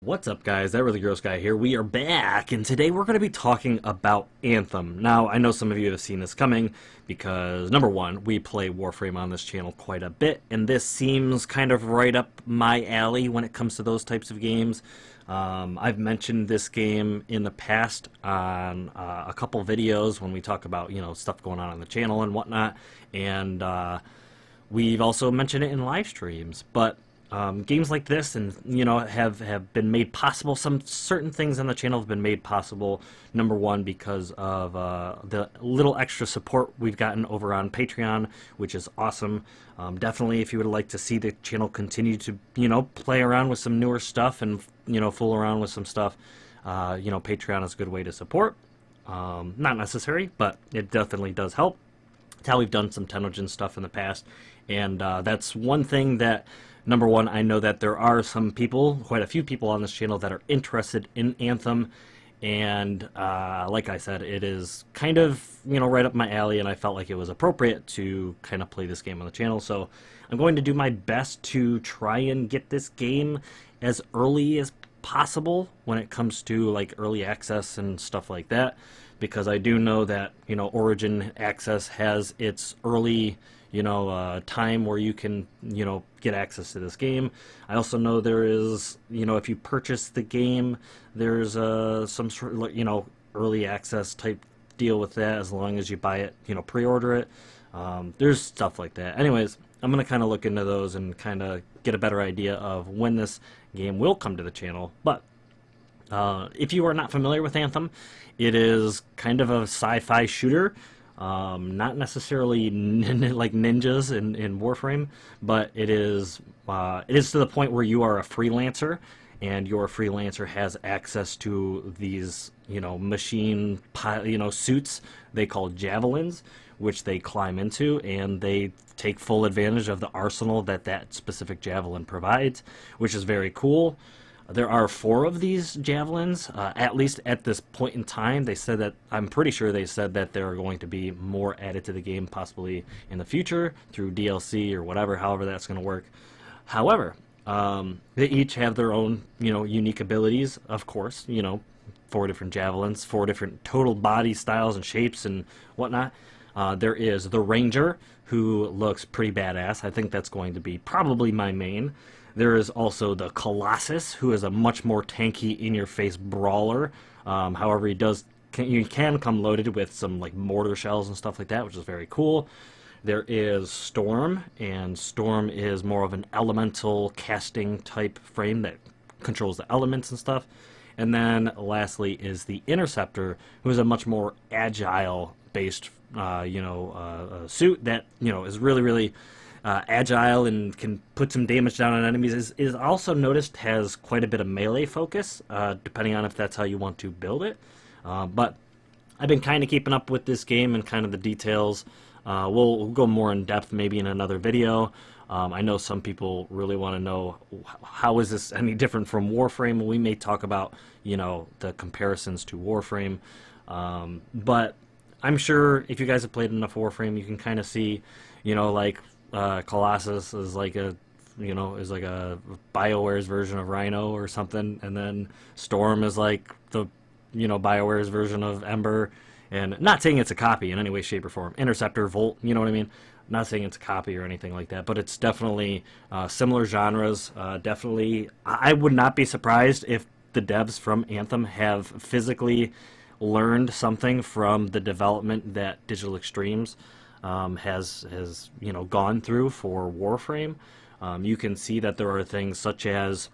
What's up, guys? That Really Gross Guy here. We are back, and today we're going to be talking about Anthem. Now, I know some of you have seen this coming because, number one, we play Warframe on this channel quite a bit, and this seems kind of right up my alley when it comes to those types of games. I've mentioned this game in the past on a couple videos when we talk about, stuff going on the channel and whatnot, and we've also mentioned it in live streams, but games like this and have been made possible. Some certain things on the channel have been made possible, number one, because of the little extra support we've gotten over on Patreon, which is awesome. Definitely, if you would like to see the channel continue to play around with some newer stuff and fool around with some stuff, Patreon is a good way to support. Not necessary, but it definitely does help. It's how we've done some Tenogen stuff in the past, and that's one thing that, number one, I know that there are some people, quite a few people on this channel, that are interested in Anthem, and like I said, it is kind of right up my alley, and I felt like it was appropriate to kind of play this game on the channel. So I'm going to do my best to try and get this game as early as possible when it comes to like early access and stuff like that, because I do know that Origin Access has its early time where you can get access to this game. I also know there is if you purchase the game, there's some sort of early access type deal with that, as long as you buy it, pre-order it. There's stuff like that. Anyways, I'm gonna kind of look into those and kind of get a better idea of when this game will come to the channel. But if you are not familiar with Anthem, it is kind of a sci-fi shooter. Not necessarily like ninjas in Warframe, but it is to the point where you are a freelancer, and your freelancer has access to these machine suits they call javelins, which they climb into, and they take full advantage of the arsenal that specific javelin provides, which is very cool. There are 4 of these javelins, at least at this point in time. They said that, I'm pretty sure they said that there are going to be more added to the game, possibly in the future through DLC or whatever, however that's going to work. However, they each have their own, unique abilities, of course. 4 different javelins, 4 different total body styles and shapes and whatnot. There is the Ranger, who looks pretty badass. I think that's going to be probably my main. There is also the Colossus, who is a much more tanky, in-your-face brawler. However, you can come loaded with some like mortar shells and stuff like that, which is very cool. There is Storm, and Storm is more of an elemental casting type frame that controls the elements and stuff. And then lastly is the Interceptor, who is a much more agile-based, suit that is really agile and can put some damage down on enemies. Is also noticed has quite a bit of melee focus, depending on if that's how you want to build it. But I've been kind of keeping up with this game and kind of the details. We'll go more in depth maybe in another video. I know some people really want to know, how is this any different from Warframe? We may talk about the comparisons to Warframe, but I'm sure if you guys have played enough Warframe, you can kind of see, Colossus is like a BioWare's version of Rhino or something, and then Storm is like the BioWare's version of Ember. And not saying it's a copy in any way, shape, or form. Interceptor, Volt, you know what I mean? Not saying it's a copy or anything like that, but it's definitely similar genres. Definitely, I would not be surprised if the devs from Anthem have physically learned something from the development that Digital Extremes has gone through for Warframe. You can see that there are things such as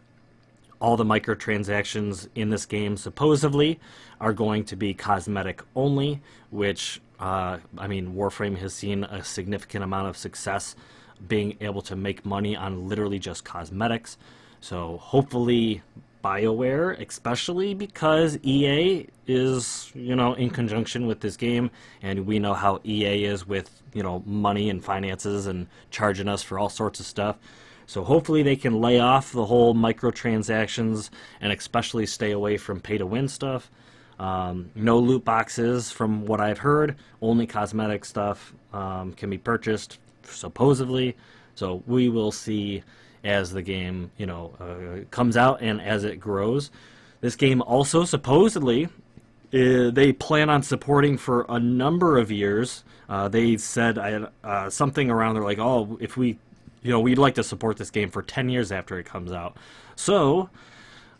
all the microtransactions in this game supposedly are going to be cosmetic only, which Warframe has seen a significant amount of success being able to make money on literally just cosmetics. So hopefully BioWare, especially because EA is, in conjunction with this game, and we know how EA is with, money and finances and charging us for all sorts of stuff. So hopefully they can lay off the whole microtransactions and especially stay away from pay-to-win stuff. No loot boxes from what I've heard. Only cosmetic stuff can be purchased, supposedly. So we will see as the game, comes out and as it grows. This game also supposedly they plan on supporting for a number of years. They said something around there like, oh, if we, we'd like to support this game for 10 years after it comes out. So,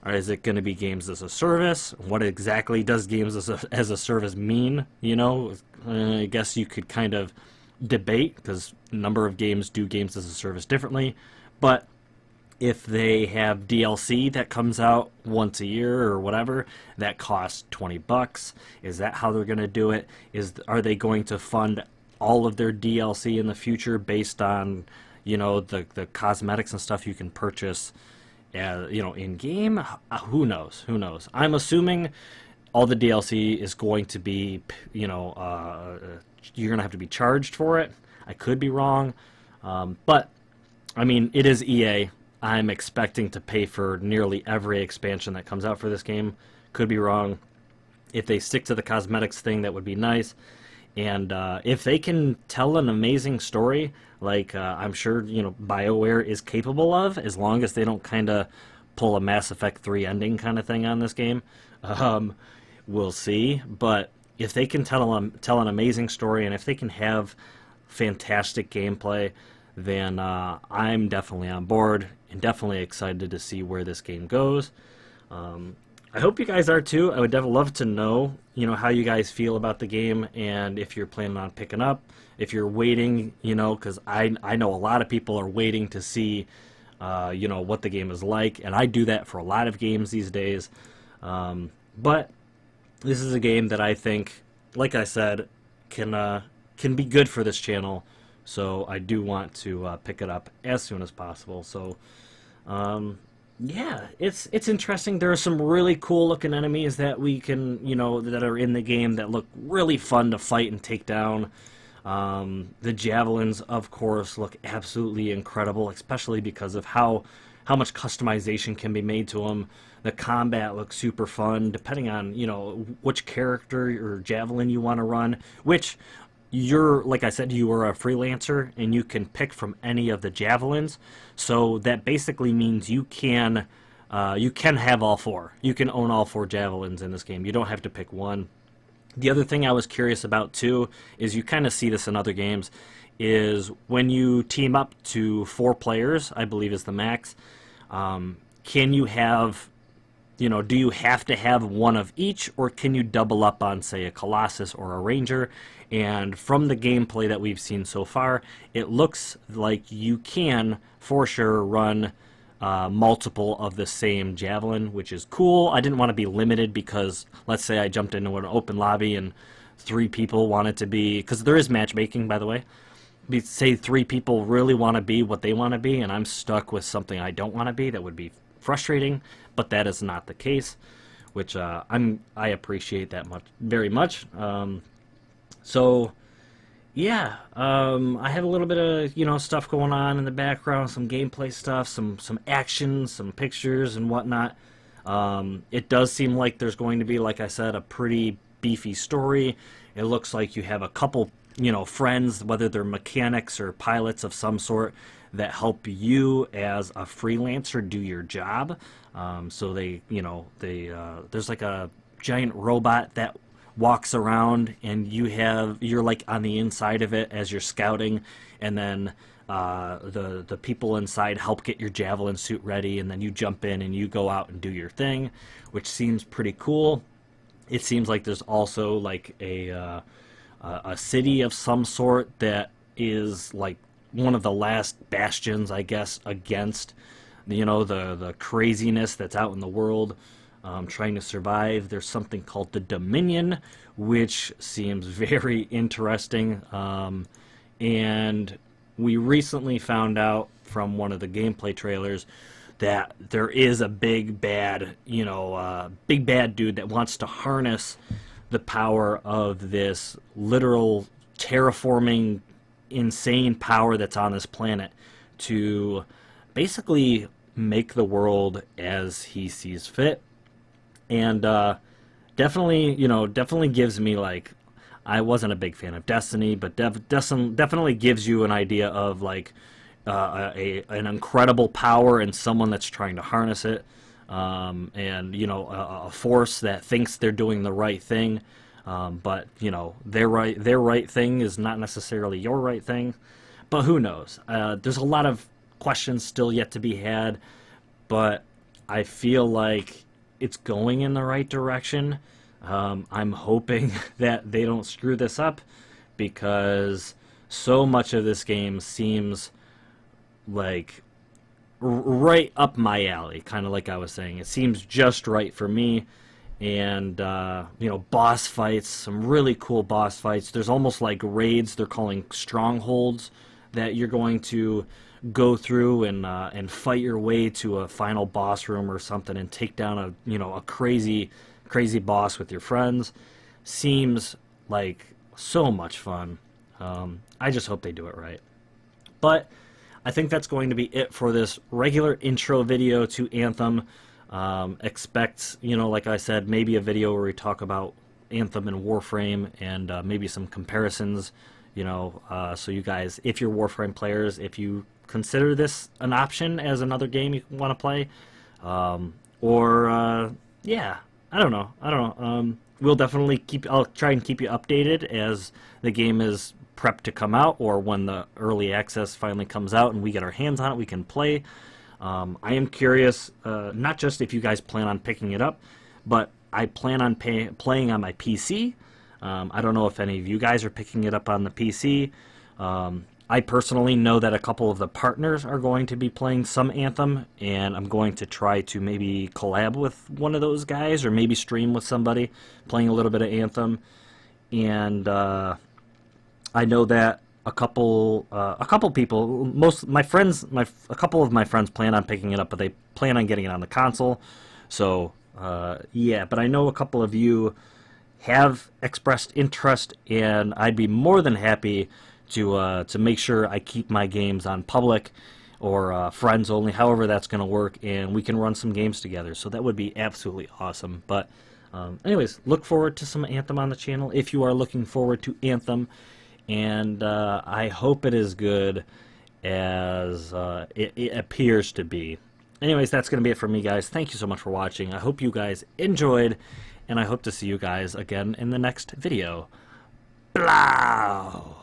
is it going to be games as a service? What exactly does games as a service mean? I guess you could kind of debate, because a number of games do games as a service differently. But if they have DLC that comes out once a year or whatever, that costs $20. Is that how they're going to do it? Are they going to fund all of their DLC in the future based on, the cosmetics and stuff you can purchase, in game? Who knows? I'm assuming all the DLC is going to be, you're going to have to be charged for it. I could be wrong, but I mean, it is EA. I'm expecting to pay for nearly every expansion that comes out for this game. Could be wrong. If they stick to the cosmetics thing, that would be nice. And if they can tell an amazing story, like I'm sure BioWare is capable of, as long as they don't kind of pull a Mass Effect 3 ending kind of thing on this game, we'll see. But if they can tell an amazing story, and if they can have fantastic gameplay, then I'm definitely on board and definitely excited to see where this game goes. I hope you guys are too. I would definitely love to know, how you guys feel about the game, and if you're planning on picking up, if you're waiting, because I know a lot of people are waiting to see, what the game is like, and I do that for a lot of games these days. But this is a game that I think, like I said, can be good for this channel. So I do want to pick it up as soon as possible. So, yeah, it's interesting. There are some really cool looking enemies that we can, that are in the game that look really fun to fight and take down. The javelins, of course, look absolutely incredible, especially because of how much customization can be made to them. The combat looks super fun, depending on, which character or javelin you want to run, which... like I said, you are a freelancer, and you can pick from any of the javelins. So that basically means you can have all four. You can own all four javelins in this game. You don't have to pick one. The other thing I was curious about too is, you kind of see this in other games, is when you team up to 4 players, I believe is the max. Can you have, do you have to have one of each, or can you double up on, say, a Colossus or a Ranger? And from the gameplay that we've seen so far, it looks like you can, for sure, run multiple of the same javelin, which is cool. I didn't want to be limited, because let's say I jumped into an open lobby and 3 people wanted to be, because there is matchmaking, by the way. Say 3 people really want to be what they want to be, and I'm stuck with something I don't want to be. That would be frustrating, but that is not the case, which I appreciate that very much. So, yeah, I have a little bit of, stuff going on in the background, some gameplay stuff, some action, some pictures and whatnot. It does seem like there's going to be, like I said, a pretty beefy story. It looks like you have a couple, friends, whether they're mechanics or pilots of some sort, that help you as a freelancer do your job. So there's like a giant robot that walks around, and you're like on the inside of it as you're scouting, and then the people inside help get your javelin suit ready, and then you jump in and you go out and do your thing, which seems pretty cool. It seems like there's also like a city of some sort that is like one of the last bastions, I guess, against the craziness that's out in the world. Trying to survive. There's something called the Dominion, which seems very interesting. And we recently found out from one of the gameplay trailers that there is a big bad dude that wants to harness the power of this literal terraforming insane power that's on this planet to basically make the world as he sees fit. And definitely gives me, like, I wasn't a big fan of Destiny, but definitely gives you an idea of, like, an incredible power and someone that's trying to harness it, and a force that thinks they're doing the right thing, but their right thing is not necessarily your right thing. But who knows? There's a lot of questions still yet to be had, but I feel like it's going in the right direction. I'm hoping that they don't screw this up, because so much of this game seems like right up my alley, kind of like I was saying. It seems just right for me. And boss fights, some really cool boss fights. There's almost like raids they're calling strongholds that you're going to go through and fight your way to a final boss room or something and take down a crazy boss with your friends. Seems like so much fun. I just hope they do it right. But I think that's going to be it for this regular intro video to Anthem. Expect, like I said, maybe a video where we talk about Anthem and Warframe, and maybe some comparisons, so you guys, if you're Warframe players, if you consider this an option as another game you want to play, yeah, I don't know. We'll definitely I'll try and keep you updated as the game is prepped to come out, or when the early access finally comes out and we get our hands on it, we can play. I am curious, not just if you guys plan on picking it up, but I plan on playing on my PC. I don't know if any of you guys are picking it up on the PC. I personally know that a couple of the partners are going to be playing some Anthem, and I'm going to try to maybe collab with one of those guys, or maybe stream with somebody playing a little bit of Anthem. And I know that a couple people, a couple of my friends plan on picking it up, but they plan on getting it on the console. So yeah, but I know a couple of you have expressed interest, and I'd be more than happy to make sure I keep my games on public or friends only, however that's going to work, and we can run some games together. So that would be absolutely awesome. But anyways, look forward to some Anthem on the channel if you are looking forward to Anthem. And I hope it is good as it appears to be. Anyways, that's going to be it for me, guys. Thank you so much for watching. I hope you guys enjoyed, and I hope to see you guys again in the next video. Blow!